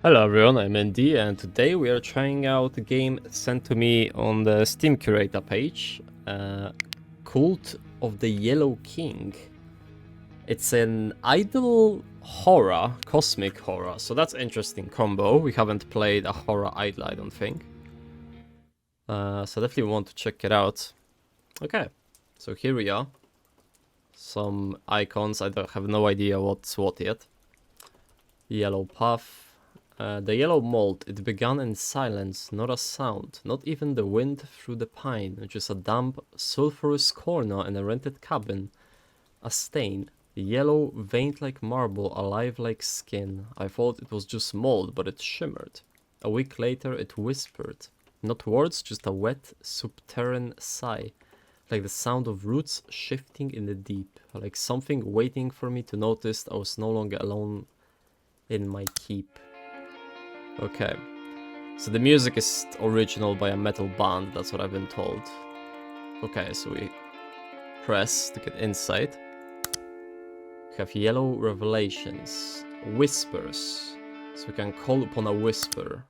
Hello everyone, I'm Andy, and today we are trying out a game sent to me on the Steam Curator page, Cult of the Yellow King. It's an idle horror, cosmic horror, so that's an interesting combo. We haven't played a horror idle, I don't think. So definitely want to check it out. Okay, so here we are. Some icons, I have no idea what's what yet. Yellow path. The yellow mold, it began in silence, not a sound, not even the wind through the pine, just a damp, sulphurous corner in a rented cabin. A stain, yellow, veined like marble, alive like skin. I thought it was just mold, but it shimmered. A week later it whispered. Not words, just a wet, subterranean sigh. Like the sound of roots shifting in the deep. Like something waiting for me to notice I was no longer alone in my keep. Okay, so the music is original by a metal band, that's what I've been told. Okay, so we press to get insight. We have yellow revelations, whispers, so we can call upon a whisper.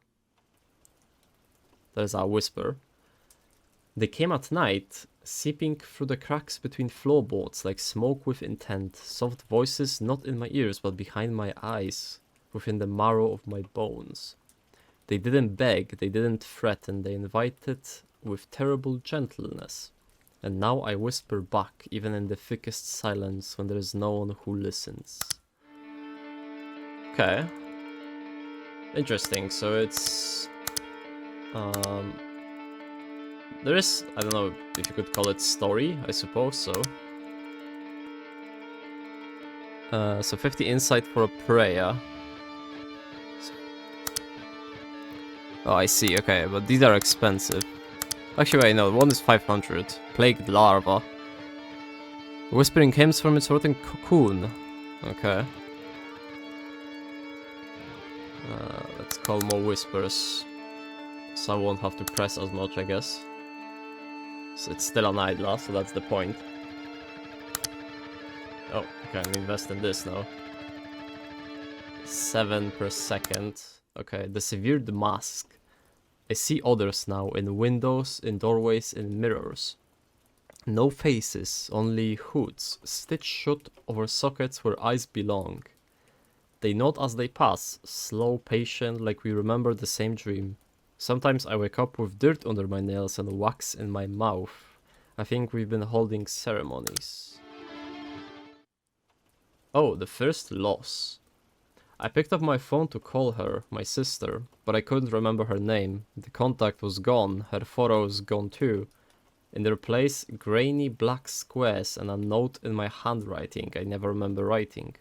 There's our whisper. They came at night, seeping through the cracks between floorboards like smoke with intent, soft voices not in my ears but behind my eyes. Within the marrow of my bones. They didn't beg, they didn't threaten, they invited with terrible gentleness. And now I whisper back, even in the thickest silence, when there is no one who listens. Okay. Interesting, so it's... there is, I don't know if you could call it story, I suppose so. So 50 insight for a prayer. Oh, I see, okay, but these are expensive. Actually, wait, no, one is 500. Plagued larva. Whispering hymns from its rotten cocoon. Okay. Let's call more whispers. So I won't have to press as much, I guess. So it's still an idler, so that's the point. Oh, okay, I'm investing in this now. 7 per second. Okay, the severed mask. I see others now, in windows, in doorways, in mirrors. No faces, only hoods, stitched shut over sockets where eyes belong. They nod as they pass, slow, patient, like we remember the same dream. Sometimes I wake up with dirt under my nails and wax in my mouth. I think we've been holding ceremonies. Oh, the first loss. I picked up my phone to call her, my sister, but I couldn't remember her name. The contact was gone, her photos gone too. In their place, grainy black squares and a note in my handwriting I never remember writing.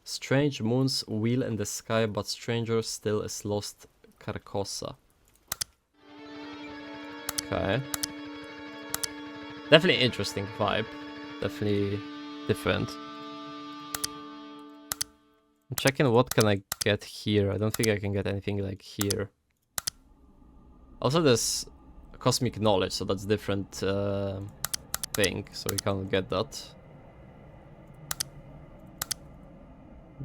Strange moons wheel in the sky, but stranger still is lost Carcosa. Okay. Definitely interesting vibe. Definitely different. I'm checking what can I get here. I don't think I can get anything like here. Also there's cosmic knowledge, so that's different thing, so we can't get that.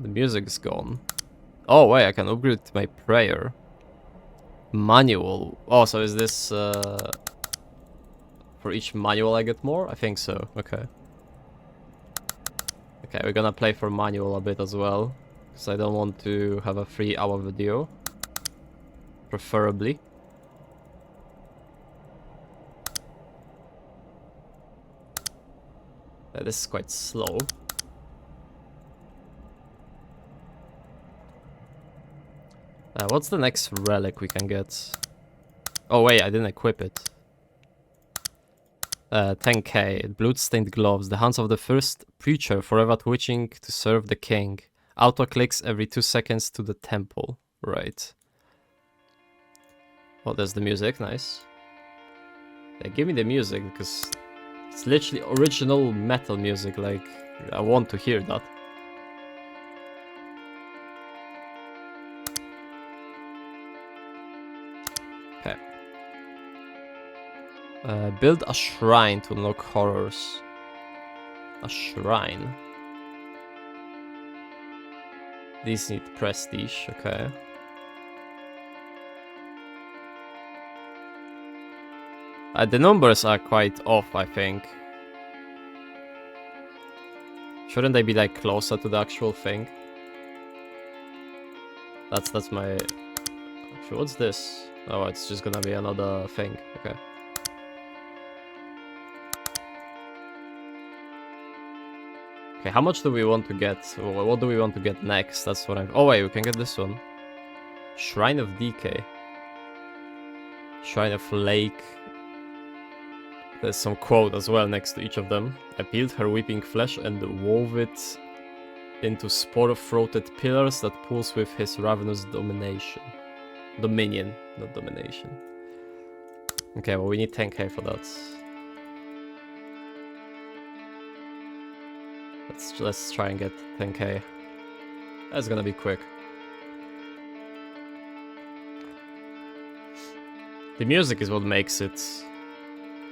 The music is gone. Oh wait, I can upgrade my prayer. Manual. Oh, so is this for each manual I get more? I think so. Okay. Okay, we're gonna play for manual a bit as well. Because I don't want to have a 3-hour video. Preferably. This is quite slow. What's the next relic we can get? Oh wait, I didn't equip it. 10k, blood-stained gloves, the hands of the first preacher forever twitching to serve the king. Auto clicks every 2 seconds to the temple. Right. Oh, there's the music, nice. Yeah, give me the music, because it's literally original metal music, like, I want to hear that. Okay. Build a shrine to unlock horrors. A shrine. These need prestige, okay. The numbers are quite off, I think. Shouldn't they be like closer to the actual thing? That's my... Actually, what's this? Oh, it's just gonna be another thing. Okay. Okay, how much do we want to get? What do we want to get next? That's what I'm... Oh wait, we can get this one. Shrine of Decay. Shrine of Lake. There's some quote as well next to each of them. I peeled her weeping flesh and wove it into spore-throated pillars that pulse with his ravenous domination. Dominion, not domination. Okay, well we need 10k for that. Let's try and get 10k. That's gonna be quick. The music is what makes it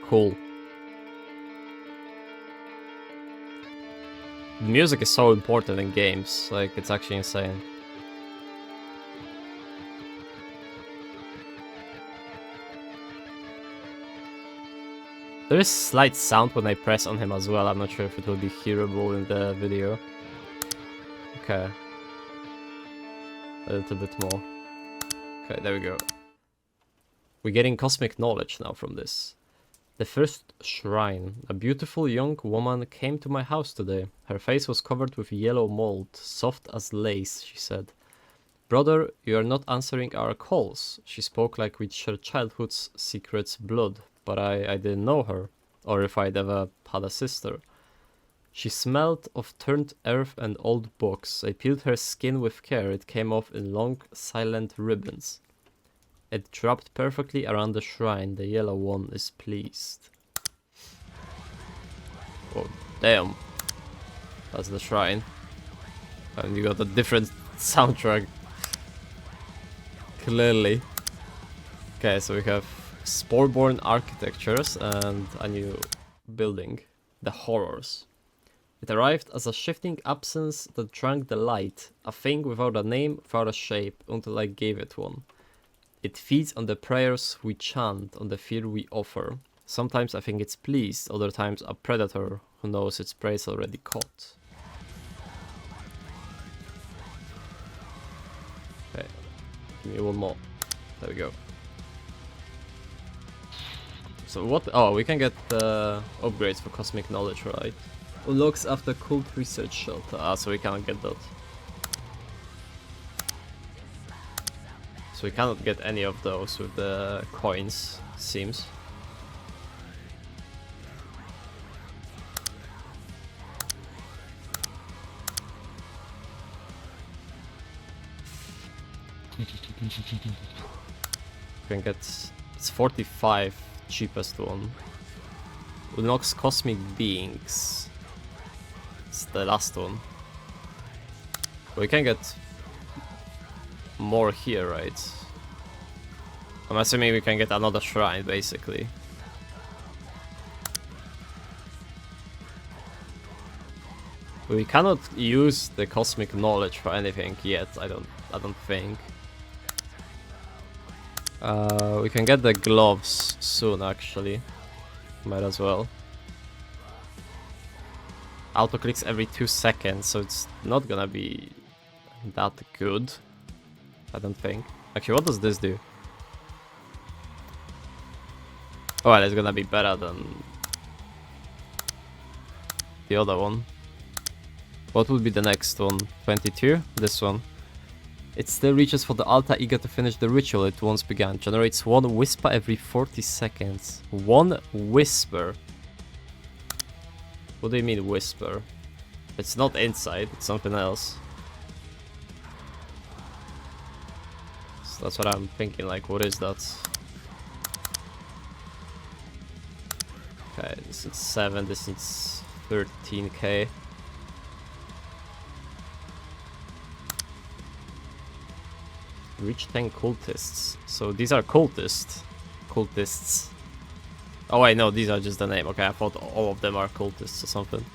cool. The music is so important in games, like it's actually insane. There is slight sound when I press on him as well. I'm not sure if it will be hearable in the video. Okay. A little bit more. Okay, there we go. We're getting cosmic knowledge now from this. The first shrine. A beautiful young woman came to my house today. Her face was covered with yellow mold, soft as lace, she said. Brother, you are not answering our calls. She spoke like we'd shared childhood's secrets blood, but I didn't know her, or if I'd ever had a sister. She smelled of turned earth and old books. I peeled her skin with care. It came off in long, silent ribbons. It dropped perfectly around the shrine. The yellow one is pleased. Oh, damn. That's the shrine. And you got a different soundtrack. Clearly. Okay, so we have Sporeborn architectures and a new building. The Horrors. It arrived as a shifting absence that drank the light. A thing without a name, without a shape, until I gave it one. It feeds on the prayers we chant, on the fear we offer. Sometimes I think it's pleased, other times a predator who knows its prey is already caught. Okay, give me one more. There we go. So what? Oh, we can get upgrades for cosmic knowledge, right? Unlocks after cult research shelter. Ah, so we cannot get that. So we cannot get any of those with the coins, seems. We can get... It's 45, cheapest one. Unlocks cosmic beings. It's the last one. We can get more here, right? I'm assuming we can get another shrine, basically. We cannot use the cosmic knowledge for anything yet. I don't think. We can get the gloves soon, actually. Might as well. Auto clicks every 2 seconds, so it's not gonna be that good. I don't think. Actually, what does this do? Oh, well, it's gonna be better than the other one. What would be the next one? 22? This one. It still reaches for the altar, eager to finish the ritual it once began. Generates 1 whisper every 40 seconds. 1 whisper? What do you mean whisper? It's not inside, it's something else. So that's what I'm thinking, like, what is that? Okay, this is 7, this is 13k. Reach 10 cultists. So these are cultists. Cultists. Oh wait, no, these are just the name. Okay, I thought all of them are cultists or something.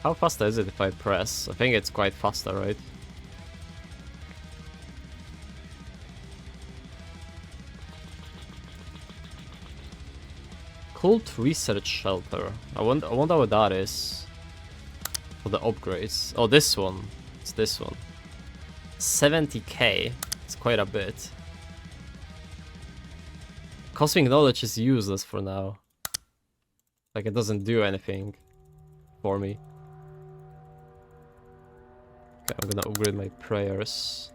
How fast is it if I press? I think it's quite faster, right? Cult Research Shelter. I wonder what that is. For the upgrades. Oh, this one. It's this one. 70k. It's quite a bit. Cosmic Knowledge is useless for now. Like, it doesn't do anything for me. Okay, I'm gonna upgrade my prayers.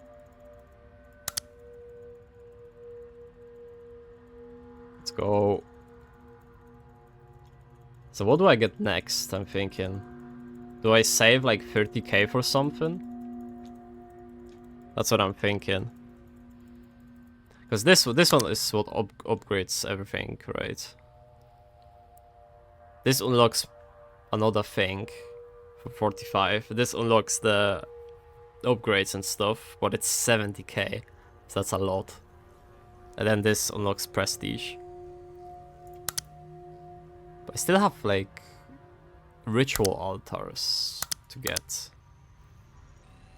Let's go. So what do I get next? I'm thinking. Do I save like 30k for something? That's what I'm thinking. Because this one is what upgrades everything, right? This unlocks another thing for 45. This unlocks the upgrades and stuff, but it's 70k, so that's a lot. And then this unlocks prestige. But I still have like ritual altars to get.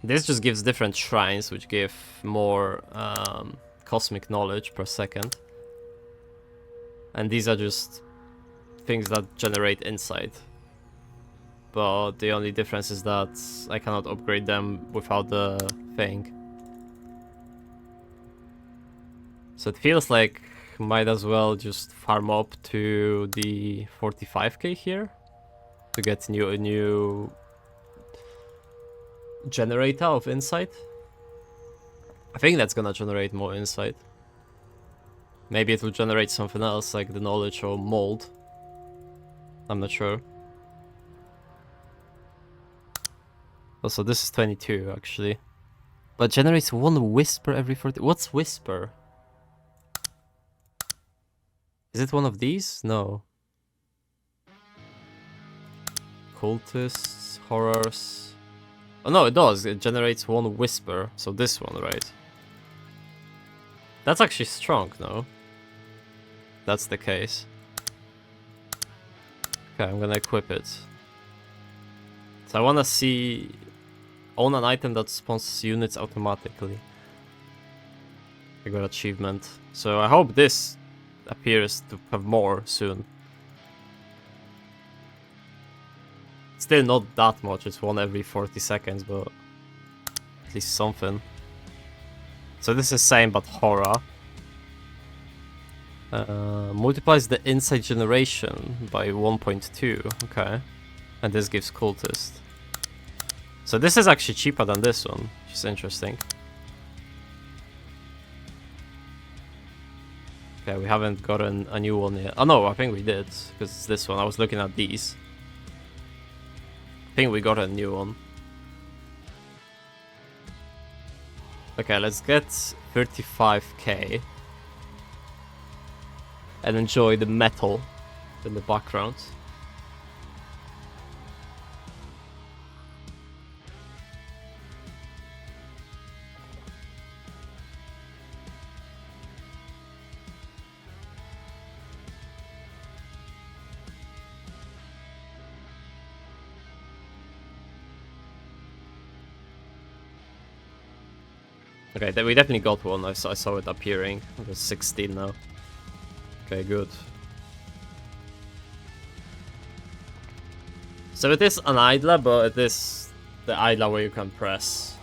This just gives different shrines, which give more cosmic knowledge per second. And these are just things that generate insight. But the only difference is that I cannot upgrade them without the thing. So it feels like might as well just farm up to the 45k here to get a new generator of insight. I think that's gonna generate more insight. Maybe it will generate something else like the knowledge or mold. I'm not sure. Also, this is 22 actually. But generates one whisper every 40. What's whisper? Is it one of these? No. Cultists, horrors. Oh no, it does. It generates one whisper. So this one, right? That's actually strong, no? That's the case. Okay, I'm gonna equip it. So I wanna see... Own an item that spawns units automatically. I got achievement. So I hope this appears to have more soon. Still not that much, it's one every 40 seconds, but at least something. So this is same but horror. Multiplies the insight generation by 1.2, okay. And this gives cultist. So this is actually cheaper than this one, which is interesting. Okay, we haven't gotten a new one yet. Oh no, I think we did, because it's this one. I was looking at these. I think we got a new one. Okay, let's get 35k. And enjoy the metal in the background. Okay, we definitely got one. I saw it appearing. It's 16 now. Okay, good. So it is an idler, but it is the idler where you can press.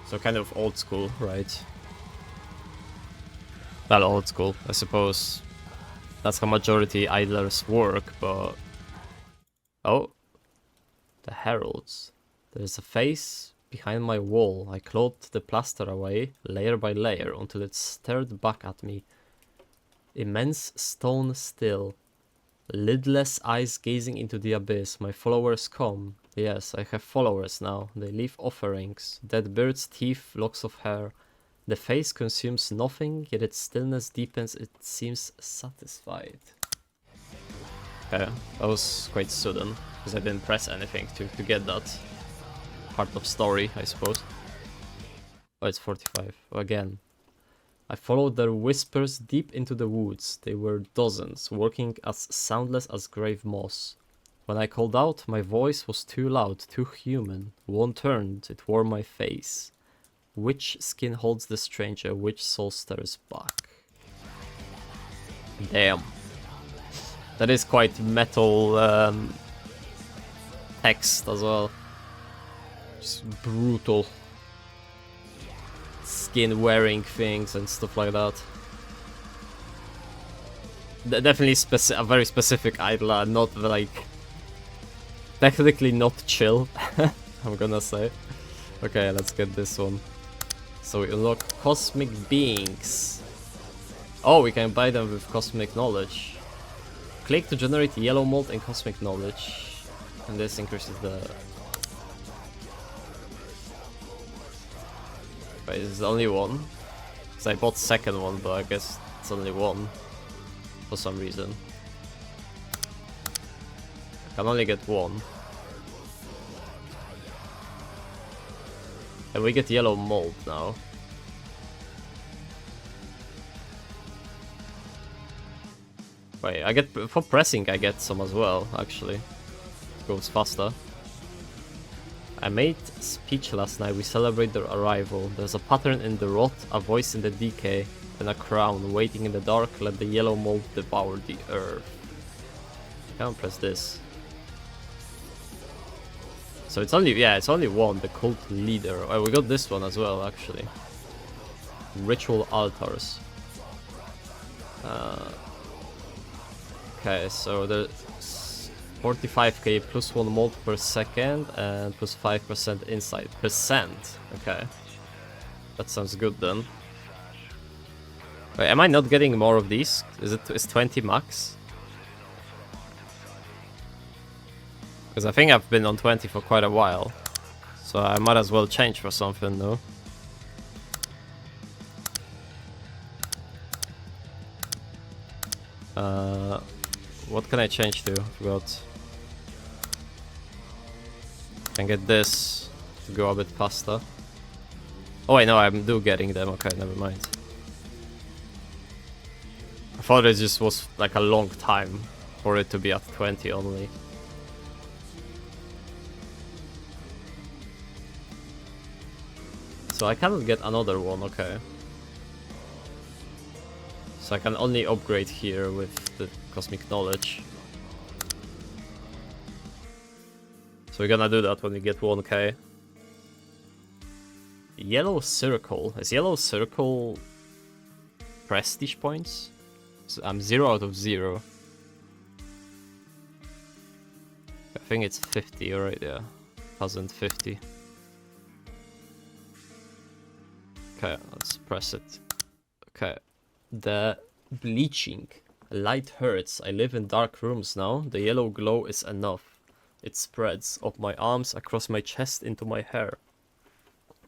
So kind of old school, right? Well, old school, I suppose. That's how majority idlers work, but... Oh. The heralds. There's a face behind my wall. I clawed the plaster away, layer by layer, until it stared back at me. Immense stone still. Lidless eyes gazing into the abyss. My followers come. Yes, I have followers now. They leave offerings. Dead birds' teeth, locks of hair. The face consumes nothing, yet its stillness deepens. It seems satisfied. Okay, that was quite sudden, because I didn't press anything to get that. Part of story, I suppose. Oh, it's 45. Again. I followed their whispers deep into the woods. They were dozens, working as soundless as grave moss. When I called out, my voice was too loud, too human. One turned, it wore my face. Which skin holds the stranger? Which soul stares back? Damn. That is quite metal text as well. Just brutal. Skin wearing things and stuff like that. Definitely a very specific idol, not like... Technically not chill, I'm gonna say. Okay, let's get this one. So we unlock cosmic beings. Oh, we can buy them with cosmic knowledge. Click to generate yellow mold and cosmic knowledge. And this increases the... Wait, this is only one? Because I bought second one, but I guess it's only one. For some reason. I can only get one. And we get yellow mold now. Wait, I get... For pressing I get some as well, actually. It goes faster. I made speech last night, we celebrate their arrival. There's a pattern in the rot, a voice in the decay, and a crown waiting in the dark. Let the yellow mold devour the earth. I can't press this. So it's only, yeah, it's only one, the cult leader. Oh, we got this one as well, actually. Ritual altars. Okay, so there's 45k plus 1 mold per second and plus 5% insight. Percent, okay. That sounds good then. Wait, am I not getting more of these? Is 20 max? Because I think I've been on 20 for quite a while. So I might as well change for something, no? What can I change to? Forgot. Can get this to go a bit faster. Oh wait, no, I'm getting them. Okay, never mind. I thought it just was like a long time for it to be at 20 only. So I cannot get another one, okay. So I can only upgrade here with the cosmic knowledge. So we're gonna do that when we get 1k. Yellow circle. Is yellow circle prestige points? So I'm 0 out of 0. I think it's 50, alright, yeah. 1050. Okay, let's press it. Okay. The bleaching. Light hurts. I live in dark rooms now. The yellow glow is enough. It spreads up my arms, across my chest, into my hair.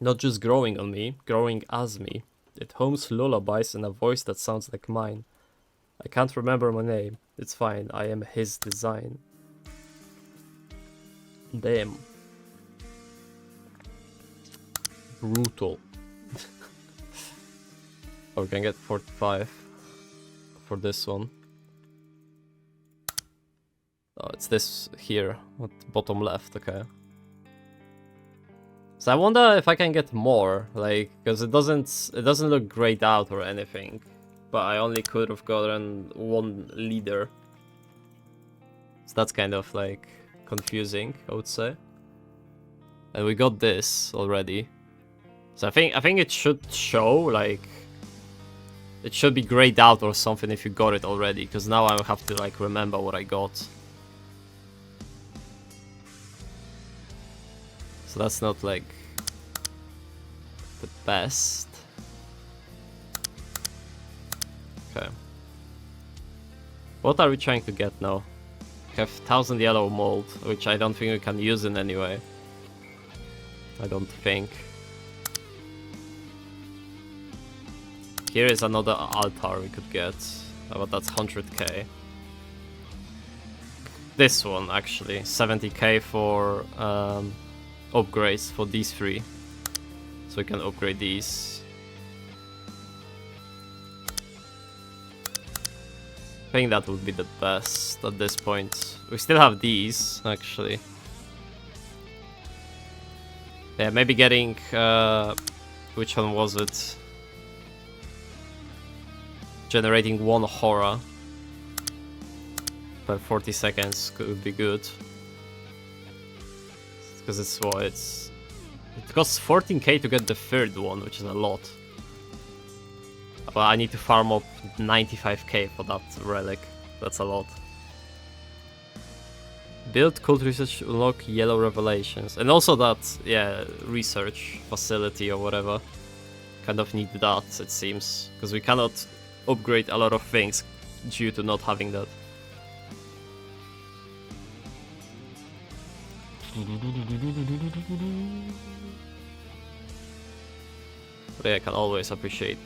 Not just growing on me, growing as me. It hums lullabies in a voice that sounds like mine. I can't remember my name. It's fine, I am his design. Damn. Brutal. Oh, we can get 45 for this one. Oh, it's this here, at bottom left, okay. So I wonder if I can get more, like, because it doesn't look grayed out or anything. But I only could have gotten one leader. So that's kind of like confusing, I would say. And we got this already. So I think it should show like it should be grayed out or something if you got it already, because now I have to like remember what I got. So that's not like the best. Okay. What are we trying to get now? We have 1000 yellow mold, which I don't think we can use in any way. I don't think. Here is another altar we could get, but that's 100k. This one actually, 70k for upgrades for these three. So we can upgrade these. I think that would be the best at this point. We still have these, actually. Yeah, maybe getting... which one was it? Generating one horror. but 40 seconds could be good. Because it's what it costs 14k to get the third one, which is a lot. But I need to farm up 95k for that relic. That's a lot. Build cult research to unlock yellow revelations. And also that, yeah, research facility or whatever. Kind of need that, it seems. Because we cannot upgrade a lot of things due to not having that. But yeah, I can always appreciate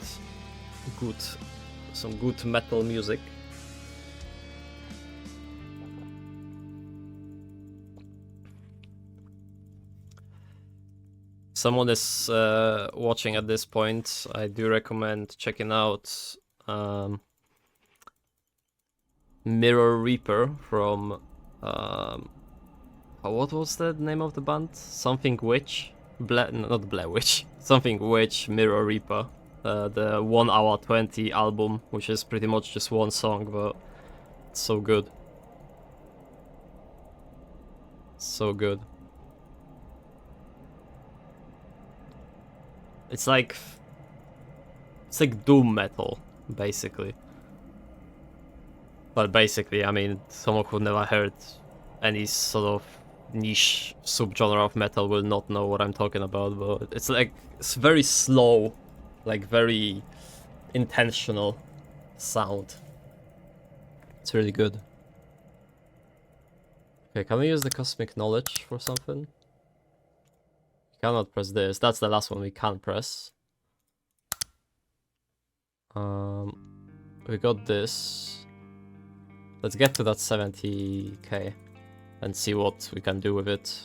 some good metal music. Someone is watching at this point. I do recommend checking out Mirror Reaper from what was the name of the band? Something Witch? Not Blair Witch. Something Witch, Mirror Reaper. The 1 hour 20 album, which is pretty much just one song, but it's so good. So good. It's like doom metal, basically. But basically, I mean, someone who never heard any sort of niche subgenre of metal will not know what I'm talking about, but it's like, it's very slow, like very intentional sound. It's really good. Okay, can we use the cosmic knowledge for something? Cannot press this. That's the last one we can press. We got this. Let's get to that 70k and see what we can do with it.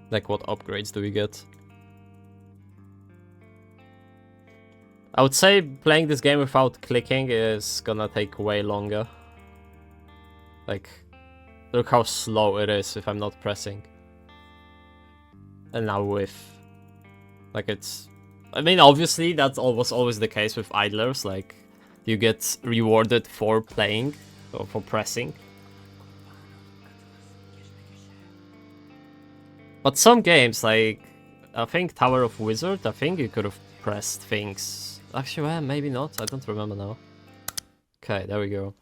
Like, what upgrades do we get? I would say playing this game without clicking is gonna take way longer. Like, look how slow it is if I'm not pressing. And now with, like, it's, I mean, obviously that was always the case with idlers, like, you get rewarded for playing, or for pressing. But some games, like, I think Tower of Wizard, I think you could have pressed things. Actually, well, maybe not, I don't remember now. Okay, there we go.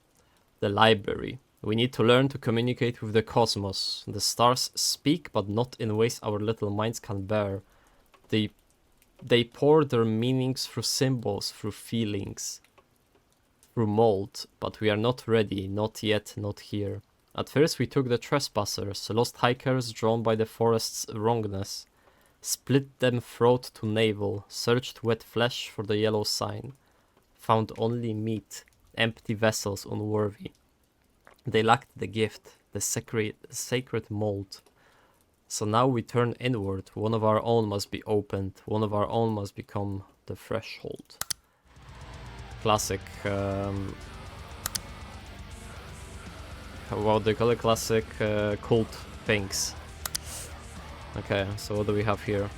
The library. We need to learn to communicate with the cosmos. The stars speak, but not in ways our little minds can bear. They pour their meanings through symbols, through feelings, through mold, but we are not ready, not yet, not here. At first we took the trespassers, lost hikers drawn by the forest's wrongness, split them throat to navel, searched wet flesh for the yellow sign, found only meat, empty vessels unworthy. They lacked the gift, the sacred mold. So now we turn inward. One of our own must be opened. One of our own must become the threshold. Classic. What do you call it? Classic cult things. Okay, so what do we have here?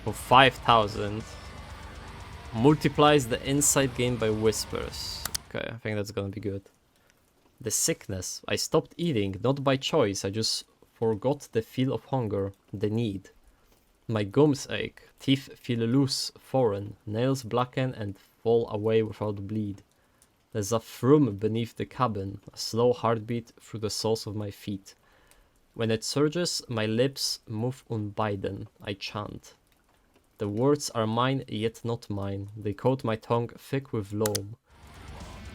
For 5,000. Multiplies the insight gained by whispers. Okay, I think that's gonna be good. The sickness. I stopped eating, not by choice. I just forgot the feel of hunger, the need. My gums ache, teeth feel loose, foreign, nails blacken and fall away without bleed. There's a thrum beneath the cabin, a slow heartbeat through the soles of my feet. When it surges, my lips move unbidden. I chant. The words are mine, yet not mine. They coat my tongue thick with loam.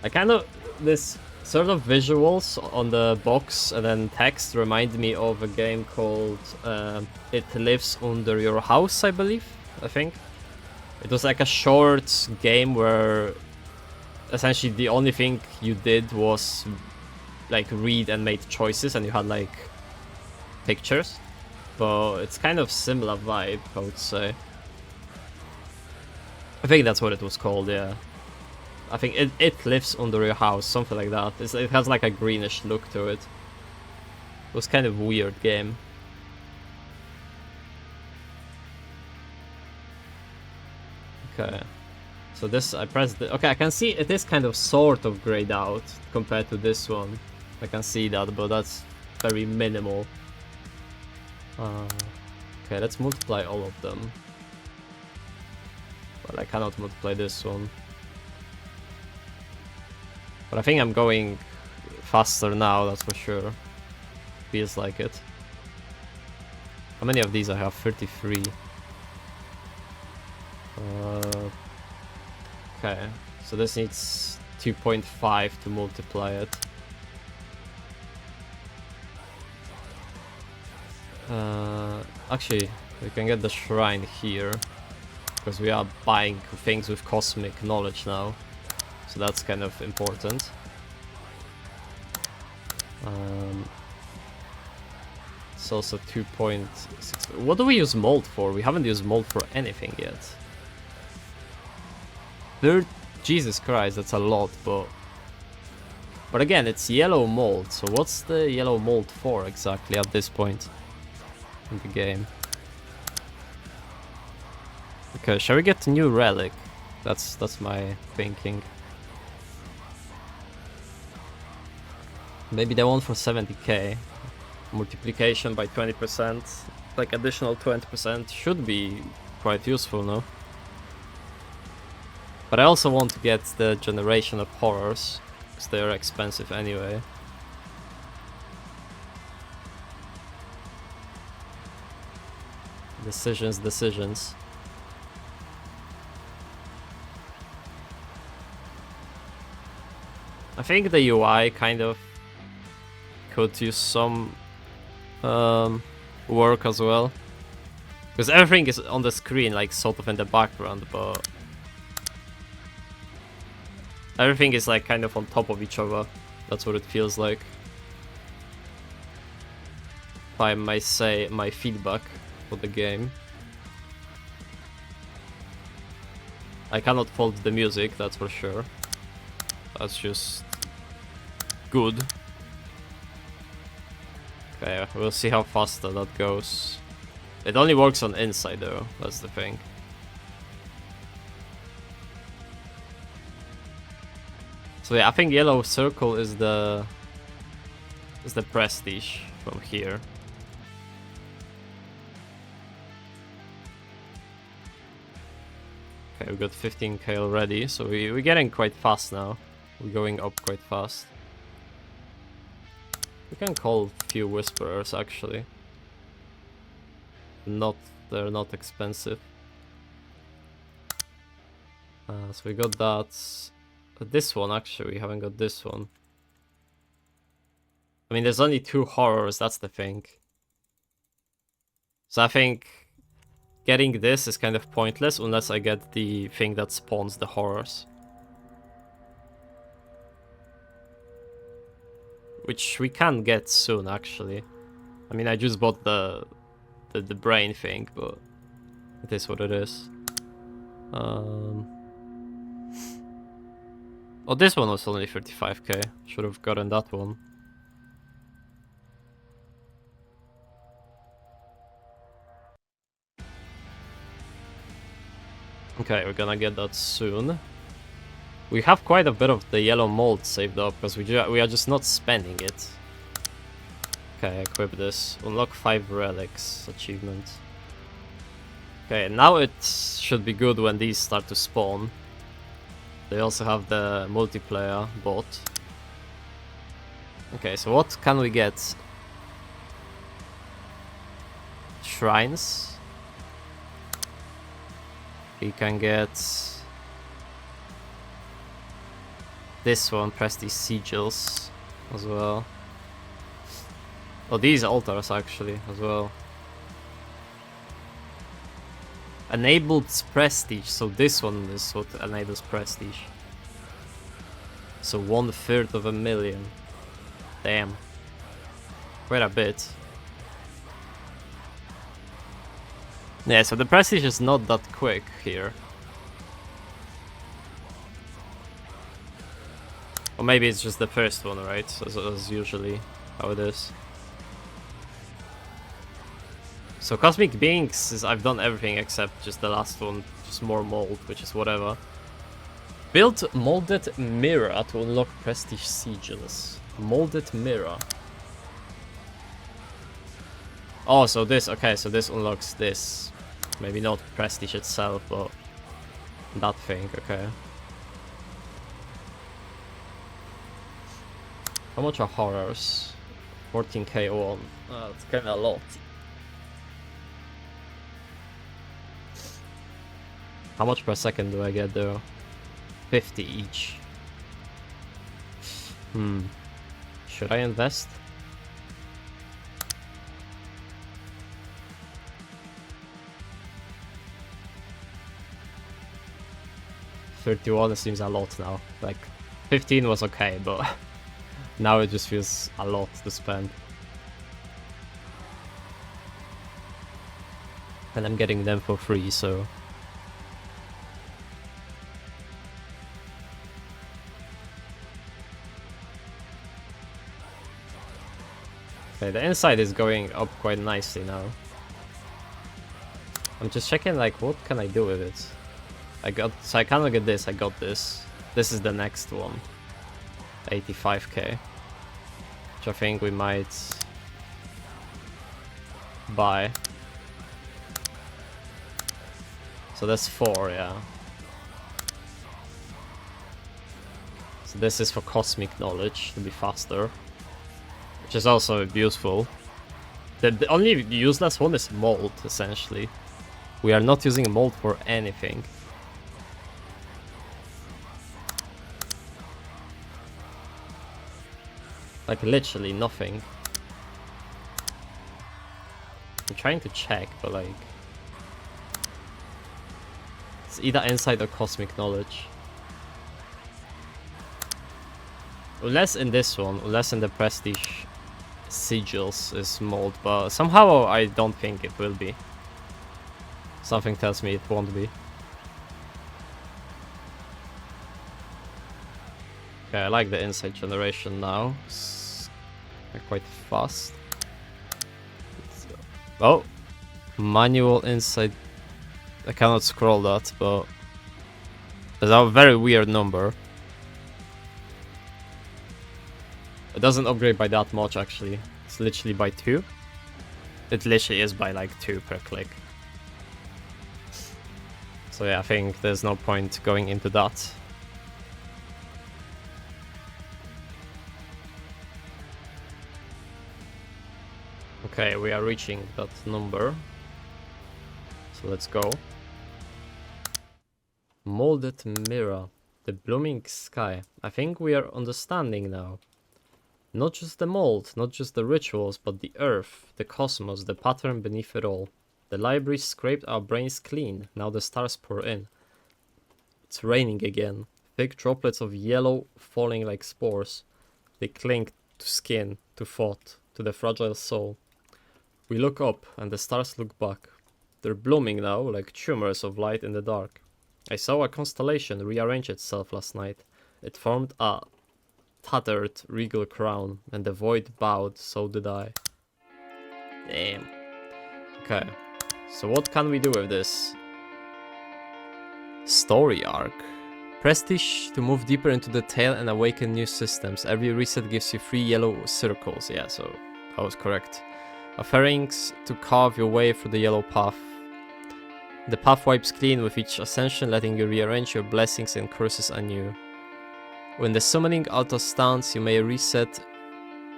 I kind of, this sort of visuals on the box and then text remind me of a game called It Lives Under Your House, I believe, I think. It was like a short game where essentially the only thing you did was like read and make choices and you had like pictures. But it's kind of similar vibe, I would say. I think that's what it was called, yeah. I think it lives under your house, something like that. It has like a greenish look to it. It was kind of a weird game. Okay. So this, I pressed it. Okay, I can see it is kind of sort of grayed out compared to this one. I can see that, but that's very minimal. Okay, let's multiply all of them. But I cannot multiply this one. But I think I'm going faster now, that's for sure. Feels like it. How many of these I have? 33. Okay, so this needs 2.5 to multiply it. Actually, we can get the shrine here, because we are buying things with cosmic knowledge now, so that's kind of important. It's also 2.6. What do we use mold for? We haven't used mold for anything yet. Jesus Christ, that's a lot, but again, it's yellow mold, so what's the yellow mold for exactly at this point in the game? Okay, shall we get a new relic? That's my thinking. Maybe the one for 70k. Multiplication by 20%, like additional 20% should be quite useful, no? But I also want to get the generation of horrors, because they are expensive anyway. Decisions. I think the UI kind of could use some work as well, because everything is on the screen, like sort of in the background, but everything is like kind of on top of each other. That's what it feels like. If I might say my feedback for the game. I cannot fault the music, that's for sure. That's just good. Okay, we'll see how fast that goes. It only works on inside though, that's the thing. So yeah, I think yellow circle is the prestige from here. Okay, we got 15k already, so we're getting quite fast now. We're going up quite fast. We can call a few whisperers actually. They're not expensive. So we got that. This one actually, we haven't got this one. I mean, there's only 2 horrors, that's the thing. So I think getting this is kind of pointless unless I get the thing that spawns the horrors. Which we can get soon, actually. I mean, I just bought the brain thing, but it is what it is. Oh, this one was only 35k. Should have gotten that one. Okay, we're gonna get that soon. We have quite a bit of the yellow mold saved up, because we are just not spending it. Okay, equip this. Unlock 5 relics achievement. Okay, now it should be good when these start to spawn. They also have the multiplayer bot. Okay, so what can we get? Shrines. We can get this one, press these sigils as well. Oh, these altars actually as well. Enabled prestige, so this one is what enables prestige. So 1/3 of a million. Damn. Quite a bit. Yeah, so the prestige is not that quick here. Or maybe it's just the first one, right? As usually how it is. So Cosmic Beings is, I've done everything except just the last one, just more mold, which is whatever. Build molded mirror to unlock prestige sigils. Molded mirror. Oh, so this, okay, so this unlocks this. Maybe not prestige itself, but that thing, okay. How much are horrors? 14k on. It's kinda a lot. How much per second do I get though? 50 each. Should I invest? $31 seems a lot now. Like 15 was okay, but now it just feels a lot to spend. And I'm getting them for free, so... Okay, the inside is going up quite nicely now. I'm just checking, like, what can I do with it? So I kinda get this, I got this. This is the next one. 85k. Which I think we might buy. So that's 4, yeah. So this is for cosmic knowledge, to be faster. Which is also useful. The only useless one is mold, essentially. We are not using mold for anything. Like, literally nothing. I'm trying to check, but like... It's either insight or cosmic knowledge. Unless in this one, unless in the prestige sigils is mold, but somehow I don't think it will be. Something tells me it won't be. Okay, I like the insight generation now. It's quite fast. Oh! Manual insight. I cannot scroll that, but... That's a very weird number. It doesn't upgrade by that much, actually. It's literally by 2. It literally is by like 2 per click. So yeah, I think there's no point going into that. Okay, we are reaching that number. So let's go. Molded mirror. The blooming sky. I think we are understanding now. Not just the mold, not just the rituals, but the earth, the cosmos, the pattern beneath it all. The library scraped our brains clean, now the stars pour in. It's raining again. Thick droplets of yellow falling like spores. They cling to skin, to thought, to the fragile soul. We look up, and the stars look back. They're blooming now, like tumors of light in the dark. I saw a constellation rearrange itself last night. It formed a tattered regal crown, and the void bowed, so did I. Damn. Okay, so what can we do with this? Story arc. Prestige to move deeper into the tale and awaken new systems. Every reset gives you 3 yellow circles. Yeah, so I was correct. Offerings to carve your way through the yellow path. The path wipes clean with each ascension, letting you rearrange your blessings and curses anew. When the summoning altar stands, you may reset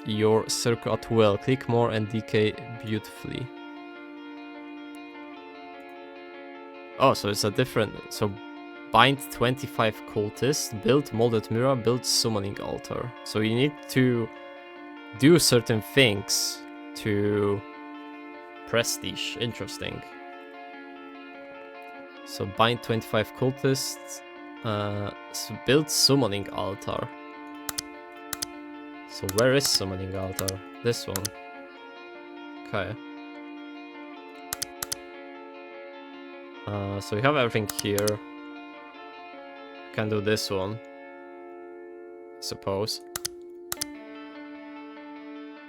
your circle at will. Click more and decay beautifully. Oh, so it's a different... So bind 25 cultists, build molded mirror, build summoning altar. So you need to do certain things to prestige. Interesting. So bind 25 cultists. So build summoning altar. So where is summoning altar? This one. Okay. So we have everything here. Can do this one, I suppose.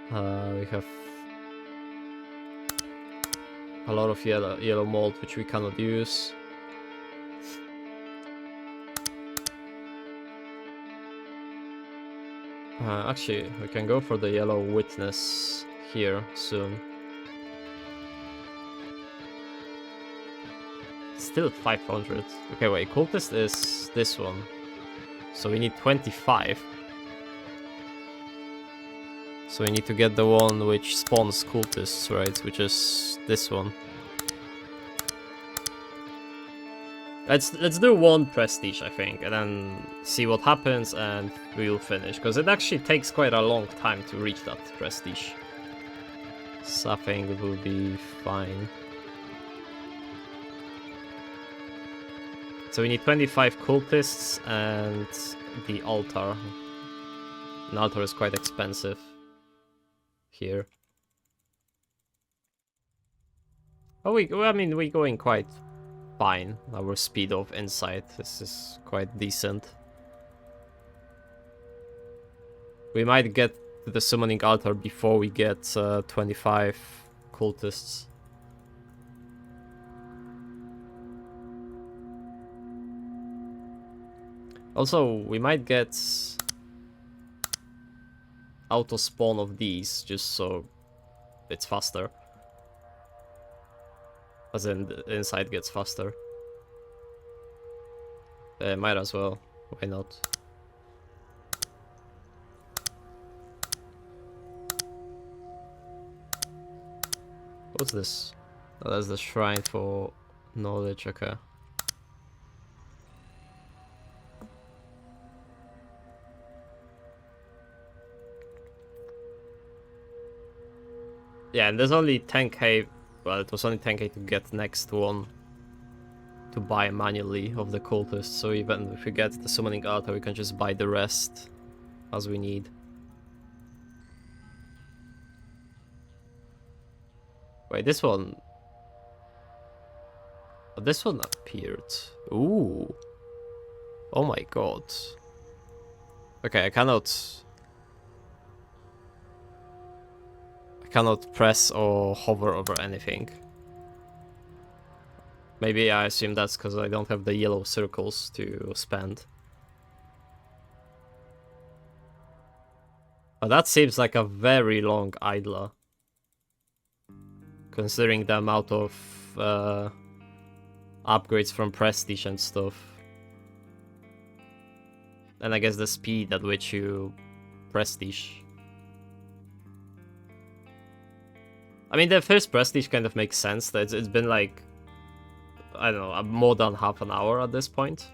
We have a lot of yellow mold which we cannot use. Actually, we can go for the yellow witness here soon. Still 500. Okay, wait, cultist is this one. So we need 25. So we need to get the one which spawns cultists, right? Which is this one. Let's do one prestige, I think, and then see what happens, and we'll finish. Because it actually takes quite a long time to reach that prestige. So I think it will be fine. So we need 25 cultists and the altar. An altar is quite expensive here. Oh, I mean, we're going quite fine. Our speed of insight, this is quite decent. We might get to the summoning altar before we get 25 cultists. Also, we might get auto spawn of these just so it's faster. As in, the inside gets faster. Might as well. Why not? What's this? Oh, that's the shrine for knowledge. Okay. Yeah, and there's only 10k. Well, it was only 10k to get next one to buy manually of the cultists, so even if we get the summoning altar, we can just buy the rest as we need. Wait, this one... Oh, this one appeared. Ooh. Oh my god. Okay, I cannot press or hover over anything. Maybe I assume that's because I don't have the yellow circles to spend. But that seems like a very long idler, considering the amount of upgrades from prestige and stuff. And I guess the speed at which you prestige. I mean, the first prestige kind of makes sense. That it's been like, I don't know, more than half an hour at this point.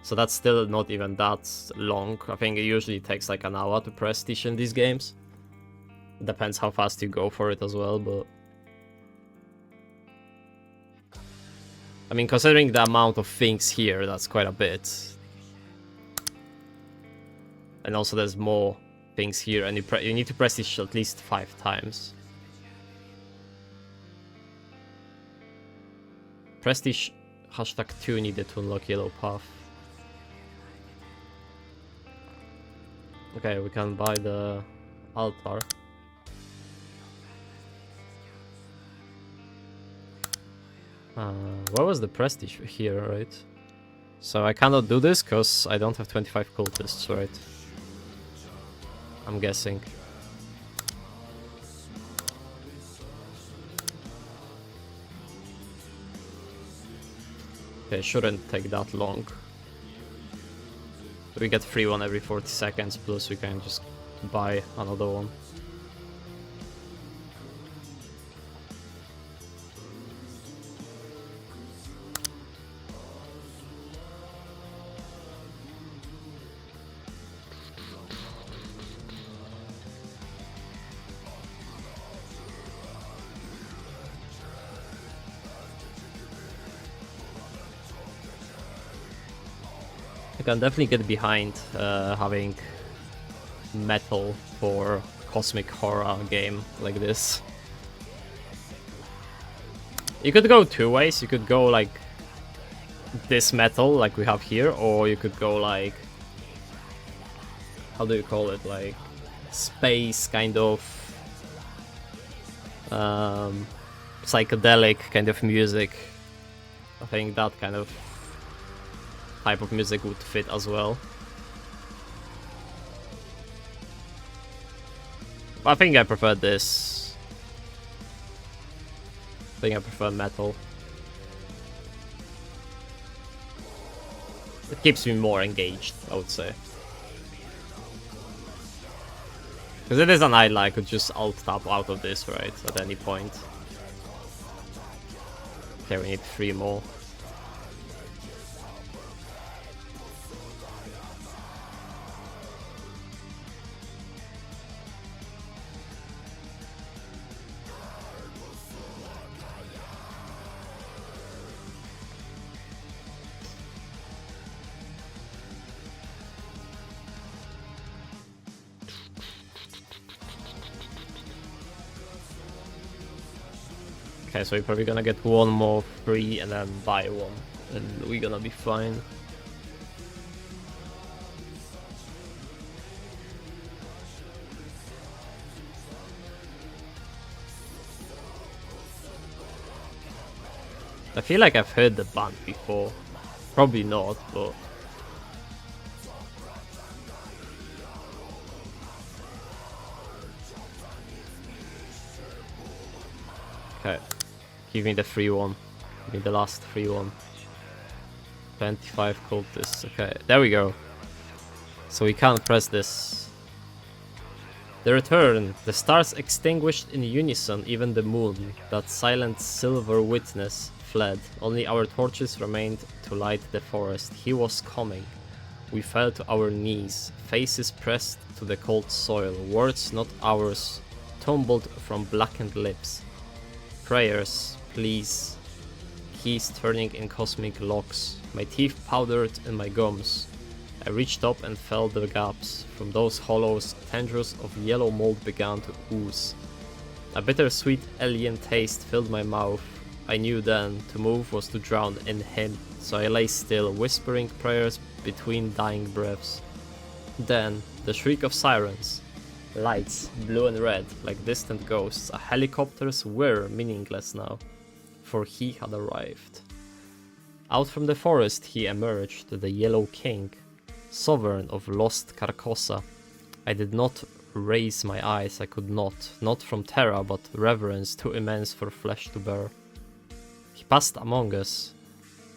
So that's still not even that long. I think it usually takes like an hour to prestige in these games. It depends how fast you go for it as well, but... I mean, considering the amount of things here, that's quite a bit. And also there's more things here, and you need to prestige at least 5 times. Prestige #2 needed to unlock yellow path. Okay, we can buy the altar. What was the prestige here, right? So I cannot do this because I don't have 25 cultists, right? I'm guessing. Okay, shouldn't take that long. We get free one every 40 seconds, plus we can just buy another one. I can definitely get behind having metal for cosmic horror game like this. You could go 2 ways. You could go like this metal like we have here, or you could go like, how do you call it, like space kind of psychedelic kind of music. I think that kind of type of music would fit as well. I think I prefer this. I think I prefer metal. It keeps me more engaged, I would say. Because it is an idle, I could just alt-tab out of this, right, at any point. Okay, we need 3 more. Okay, so we're probably gonna get 1 more free and then buy 1, and we're gonna be fine. I feel like I've heard the band before. Probably not, but... Okay. Give me the free one. Give me the last free one. 25 cultists. Okay, there we go. So we can't press this. The return. The stars extinguished in unison, even the moon. That silent silver witness fled. Only our torches remained to light the forest. He was coming. We fell to our knees, faces pressed to the cold soil. Words not ours tumbled from blackened lips. Prayers, please. Keys turning in cosmic locks. My teeth powdered in my gums. I reached up and felt the gaps. From those hollows, tendrils of yellow mold began to ooze. A bittersweet alien taste filled my mouth. I knew then to move was to drown in him, so I lay still, whispering prayers between dying breaths. Then, the shriek of sirens. Lights, blue and red, like distant ghosts. A helicopter's whir meaningless now, for he had arrived. Out from the forest he emerged, the Yellow King, sovereign of lost Carcosa. I did not raise my eyes, I could not from terror, but reverence too immense for flesh to bear. He passed among us.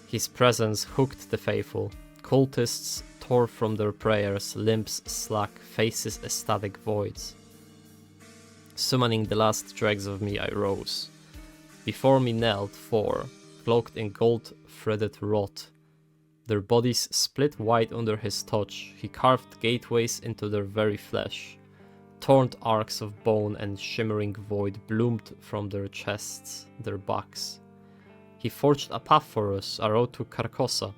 His presence hooked the faithful. Cultists tore from their prayers, limbs slack, faces ecstatic voids. Summoning the last dregs of me, I rose. Before me knelt 4, cloaked in gold-threaded rot. Their bodies split wide under his touch. He carved gateways into their very flesh. Torn arcs of bone and shimmering void bloomed from their chests, their backs. He forged a path for us, a road to Carcosa.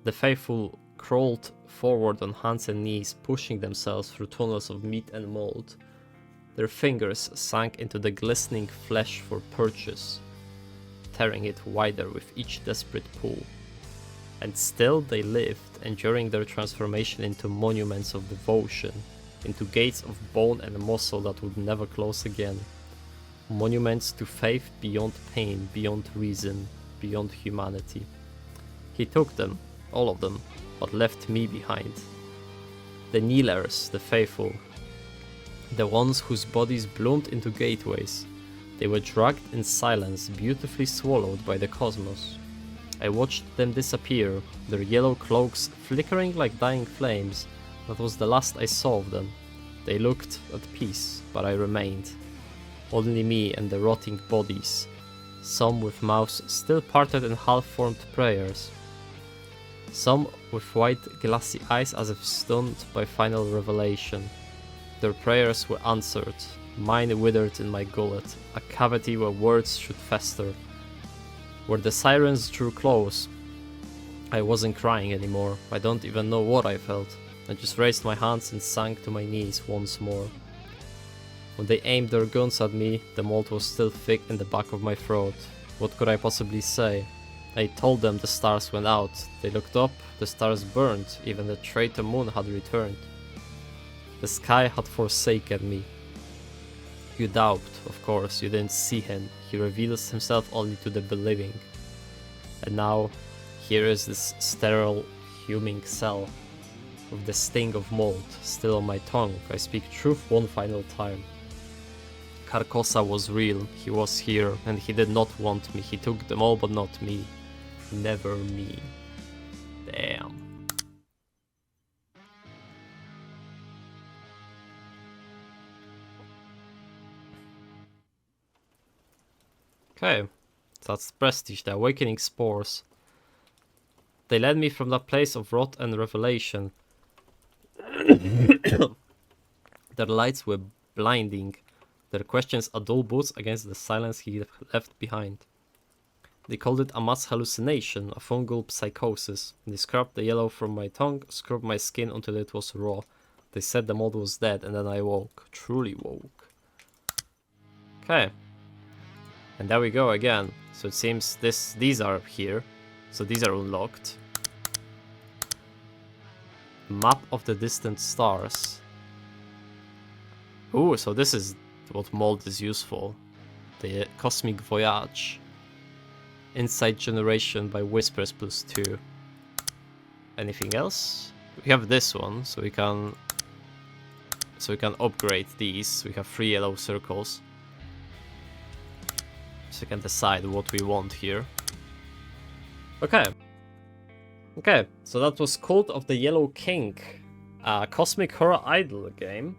The faithful crawled forward on hands and knees, pushing themselves through tunnels of meat and mold. Their fingers sank into the glistening flesh for purchase, tearing it wider with each desperate pull. And still they lived, enduring their transformation into monuments of devotion, into gates of bone and muscle that would never close again. Monuments to faith beyond pain, beyond reason, beyond humanity. He took them, all of them, but left me behind. The kneelers, the faithful, the ones whose bodies bloomed into gateways. They were dragged in silence, beautifully swallowed by the cosmos. I watched them disappear, their yellow cloaks flickering like dying flames. That was the last I saw of them. They looked at peace, but I remained. Only me and the rotting bodies, some with mouths still parted in half-formed prayers. Some with wide glassy eyes as if stunned by final revelation. Their prayers were answered, mine withered in my gullet, a cavity where words should fester. Where the sirens drew close, I wasn't crying anymore. I don't even know what I felt. I just raised my hands and sank to my knees once more. When they aimed their guns at me, the mold was still thick in the back of my throat. What could I possibly say? I told them the stars went out. They looked up, the stars burned, even the traitor moon had returned. The sky had forsaken me. You doubt, of course, you didn't see him. He reveals himself only to the believing. And now, here is this sterile, humming cell, with the sting of mold still on my tongue. I speak truth one final time. Carcosa was real. He was here, and he did not want me. He took them all, but not me. Never me. Damn. Okay, that's Prestige, the Awakening Spores. They led me from that place of rot and revelation. Their lights were blinding. Their questions a dull boots against the silence he left behind. They called it a mass hallucination, a fungal psychosis. They scrubbed the yellow from my tongue, scrubbed my skin until it was raw. They said the mold was dead, and then I woke. Truly woke. Okay. And there we go again. So it seems these are here. So these are unlocked. Map of the distant stars. Ooh, so this is what mold is useful. The Cosmic Voyage. Insight Generation by Whispers +2. Anything else? We have this one, so we can upgrade these. We have 3 yellow circles. So we can decide what we want here. Okay. Okay, so that was Cult of the Yellow King, a Cosmic Horror Idol game.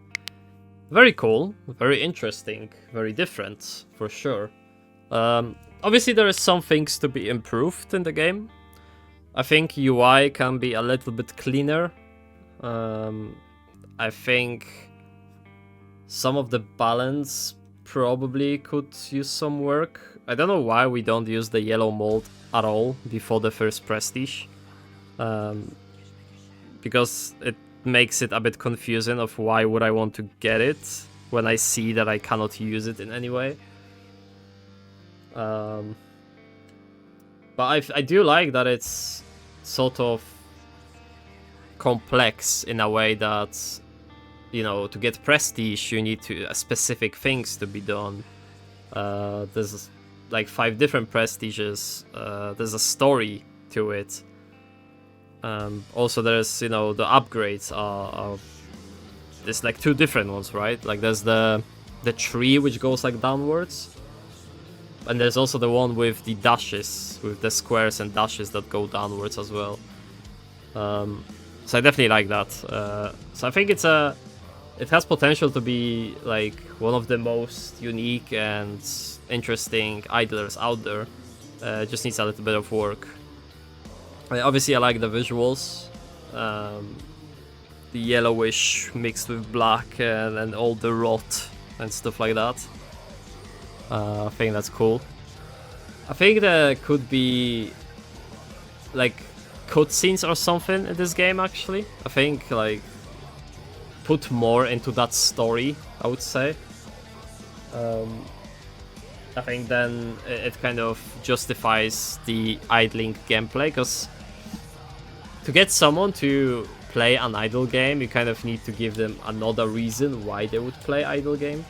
Very cool, very interesting, very different, for sure. Obviously there is some things to be improved in the game. I think UI can be a little bit cleaner. I think some of the balance probably could use some work. I don't know why we don't use the yellow mold at all before the first Prestige. Because it makes it a bit confusing of why would I want to get it when I see that I cannot use it in any way. But I do like that it's sort of complex in a way that, you know, to get Prestige you need specific things to be done. There's like 5 different Prestiges. There's a story to it. Also there's, you know, the upgrades are there's like 2 different ones, right? Like there's the tree which goes like downwards, and there's also the one with the dashes, with the squares and dashes that go downwards as well. So I definitely like that. So I think it has potential to be like one of the most unique and interesting idlers out there. Just needs a little bit of work. Obviously I like the visuals, the yellowish mixed with black and all the rot and stuff like that. I think that's cool. I think there could be like cutscenes or something in this game actually. I think like put more into that story, I would say. I think then it kind of justifies the idling gameplay, because to get someone to play an idle game, you kind of need to give them another reason why they would play idle game.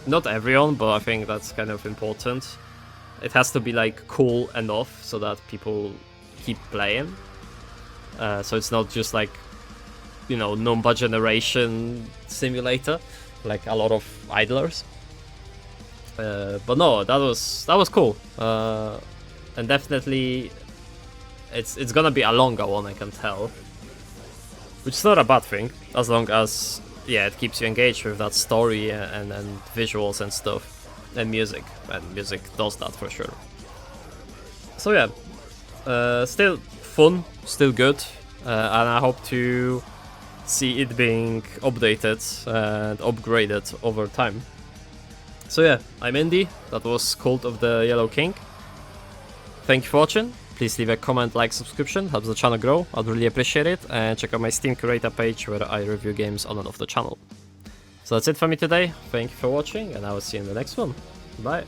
Not everyone, but I think that's kind of important. It has to be like cool enough so that people keep playing. So it's not just like, you know, number generation simulator like a lot of idlers. But no, that was cool. And definitely it's gonna be a longer one, I can tell. Which is not a bad thing, as long as, yeah, it keeps you engaged with that story and visuals and stuff, and music does that for sure. So yeah, still fun, still good, and I hope to see it being updated and upgraded over time. So yeah, I'm Indy, that was Cult of the Yellow King. Thank you for watching. Please leave a comment, like, subscription, helps the channel grow, I'd really appreciate it, and check out my Steam Curator page where I review games on and off the channel. So that's it for me today, thank you for watching, and I will see you in the next one. Bye!